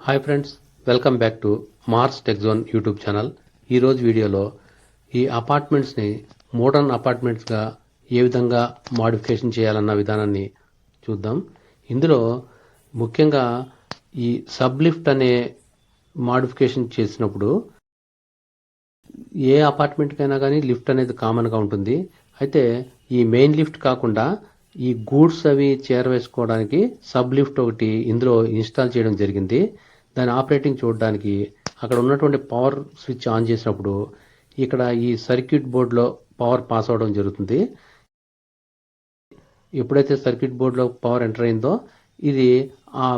Hi friends, welcome back to Mars Tech Zone YouTube channel. ఈరోజు వీడియోలో ఈ అపార్ట్మెంట్స్ని modern అపార్ట్మెంట్స్గా ఏ విధంగా మాడిఫికేషన్ చేయాలన్న విధానాన్ని చూద్దాం. ఇందులో ముఖ్యంగా ఈ సబ్ లిఫ్ట్ అనే మాడిఫికేషన్ చేసినప్పుడు ఏ అపార్ట్మెంట్కైనా కానీ లిఫ్ట్ అనేది కామన్గా ఉంటుంది. అయితే ఈ మెయిన్ లిఫ్ట్ కాకుండా ఈ గూడ్స్ అవి చేరవేసుకోవడానికి సబ్ లిఫ్ట్ ఒకటి ఇందులో ఇన్స్టాల్ చేయడం జరిగింది. దాని ఆపరేటింగ్ చూడడానికి అక్కడ ఉన్నటువంటి పవర్ స్విచ్ ఆన్ చేసినప్పుడు ఇక్కడ ఈ సర్క్యూట్ బోర్డులో పవర్ పాస్ అవడం జరుగుతుంది. ఎప్పుడైతే సర్క్యూట్ బోర్డులో పవర్ ఎంటర్ అయిందో ఇది ఆ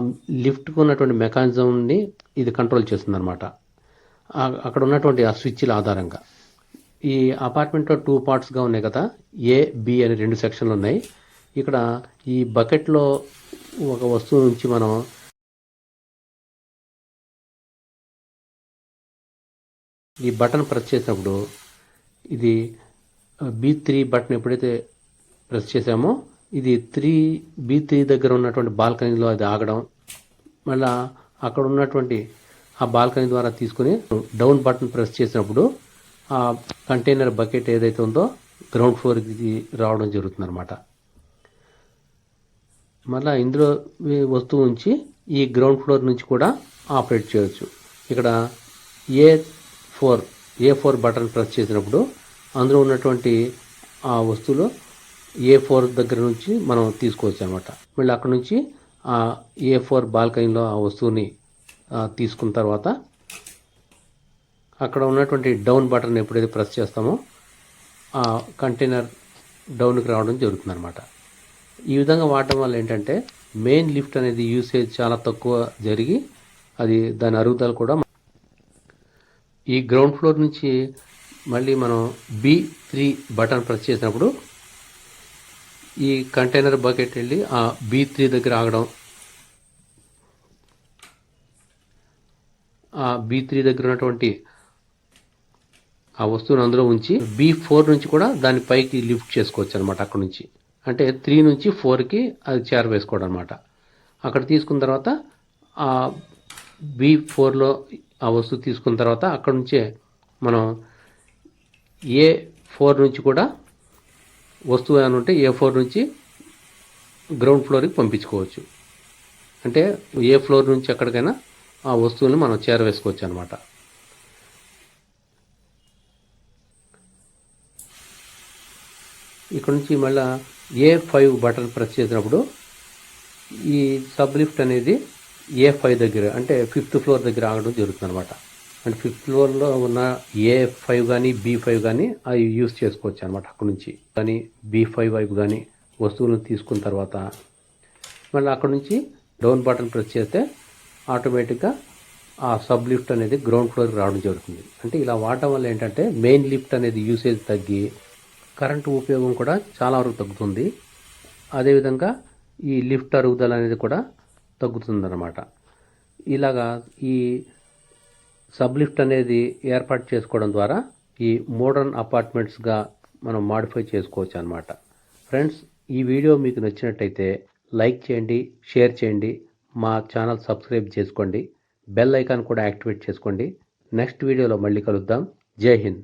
లిఫ్ట్కు ఉన్నటువంటి మెకానిజంని ఇది కంట్రోల్ చేస్తుంది అనమాట. అక్కడ ఉన్నటువంటి ఆ స్విచ్ల ఆధారంగా ఈ అపార్ట్మెంట్లో 2 పార్ట్స్గా ఉన్నాయి కదా, ఏ బి అని 2 సెక్షన్లు ఉన్నాయి. ఇక్కడ ఈ బకెట్లో ఒక వస్తువు నుంచి మనం ఈ బటన్ ప్రెస్ చేసినప్పుడు ఇది B3 బటన్ ఎప్పుడైతే ప్రెస్ చేసామో ఇది B3 దగ్గర ఉన్నటువంటి బాల్కనీలో అది ఆగడం, మళ్ళా అక్కడ ఉన్నటువంటి ఆ బాల్కనీ ద్వారా తీసుకుని డౌన్ బటన్ ప్రెస్ చేసినప్పుడు ఆ కంటైనర్ బకెట్ ఏదైతే ఉందో గ్రౌండ్ ఫ్లోర్కి రావడం జరుగుతుంది అనమాట. మళ్ళీ ఇందులో వస్తువు ఉంచి ఈ గ్రౌండ్ ఫ్లోర్ నుంచి కూడా ఆపరేట్ చేయవచ్చు. ఇక్కడ A4 బటన్ ప్రెస్ చేసినప్పుడు అందులో ఉన్నటువంటి ఆ వస్తువులు A4 దగ్గర నుంచి మనం తీసుకోవచ్చు అనమాట. మళ్ళీ అక్కడ నుంచి ఆ A4 బాల్కనీలో ఆ వస్తువుని తీసుకున్న తర్వాత అక్కడ ఉన్నటువంటి డౌన్ బటన్ ఎప్పుడైతే ప్రెస్ చేస్తామో ఆ కంటైనర్ డౌన్కి రావడం జరుగుతుంది అనమాట. ఈ విధంగా వాడటం వల్ల ఏంటంటే మెయిన్ లిఫ్ట్ అనేది యూసేజ్ చాలా తక్కువ జరిగి అది దాని అరుగుదల కూడా ఈ గ్రౌండ్ ఫ్లోర్ నుంచి మళ్ళీ మనం B3 బటన్ ప్రెస్ చేసినప్పుడు ఈ కంటైనర్ బకెట్ వెళ్ళి ఆ B3 దగ్గర ఆగడం, ఆ B3 దగ్గర ఉన్నటువంటి ఆ వస్తువును అందులో ఉంచి B4 నుంచి కూడా దాని పైకి లిఫ్ట్ చేసుకోవచ్చు అనమాట. అక్కడ నుంచి అంటే 3 నుంచి 4కి అది చేరవేసుకోవడం అనమాట. అక్కడ తీసుకున్న తర్వాత ఆ B4లో ఆ వస్తువు తీసుకున్న తర్వాత అక్కడ నుంచే మనం A4 నుంచి కూడా వస్తువు అని ఉంటే A4 నుంచి గ్రౌండ్ ఫ్లోర్కి పంపించుకోవచ్చు. అంటే ఏ ఫ్లోర్ నుంచి ఎక్కడికైనా ఆ వస్తువుని మనం చేరవేసుకోవచ్చు అనమాట. ఇక్కడ నుంచి మళ్ళీ A5 బటన్ ప్రెస్ చేసినప్పుడు ఈ సబ్ లిఫ్ట్ అనేది A5 దగ్గర అంటే 5th ఫ్లోర్ దగ్గర ఆగడం జరుగుతుంది అనమాట. అంటే 5th ఫ్లోర్లో ఉన్న A5 కానీ B5 కానీ అవి యూస్ చేసుకోవచ్చు అనమాట. అక్కడ నుంచి కానీ B5 వైపు కానీ వస్తువులను తీసుకున్న తర్వాత మళ్ళీ అక్కడ నుంచి డౌన్ బటన్ ప్రెస్ చేస్తే ఆటోమేటిక్గా ఆ సబ్ లిఫ్ట్ అనేది గ్రౌండ్ ఫ్లోర్కి రావడం జరుగుతుంది. అంటే ఇలా వాడటం వల్ల ఏంటంటే మెయిన్ లిఫ్ట్ అనేది యూసేజ్ తగ్గి కరెంటు ఉపయోగం కూడా చాలా వరకు తగ్గుతుంది. అదేవిధంగా ఈ లిఫ్ట్ అరుగుదల అనేది కూడా తగ్గుతుందన్నమాట. ఇలాగా ఈ సబ్ లిఫ్ట్ అనేది ఏర్పాటు చేసుకోవడం ద్వారా ఈ మోడర్న్ అపార్ట్మెంట్స్గా మనం మాడిఫై చేసుకోవచ్చు అనమాట. ఫ్రెండ్స్, ఈ వీడియో మీకు నచ్చినట్టయితే లైక్ చేయండి, షేర్ చేయండి, మా ఛానల్ సబ్స్క్రైబ్ చేసుకోండి, బెల్ ఐకాన్ కూడా యాక్టివేట్ చేసుకోండి. నెక్స్ట్ వీడియోలో మళ్ళీ కలుద్దాం. జై హింద్.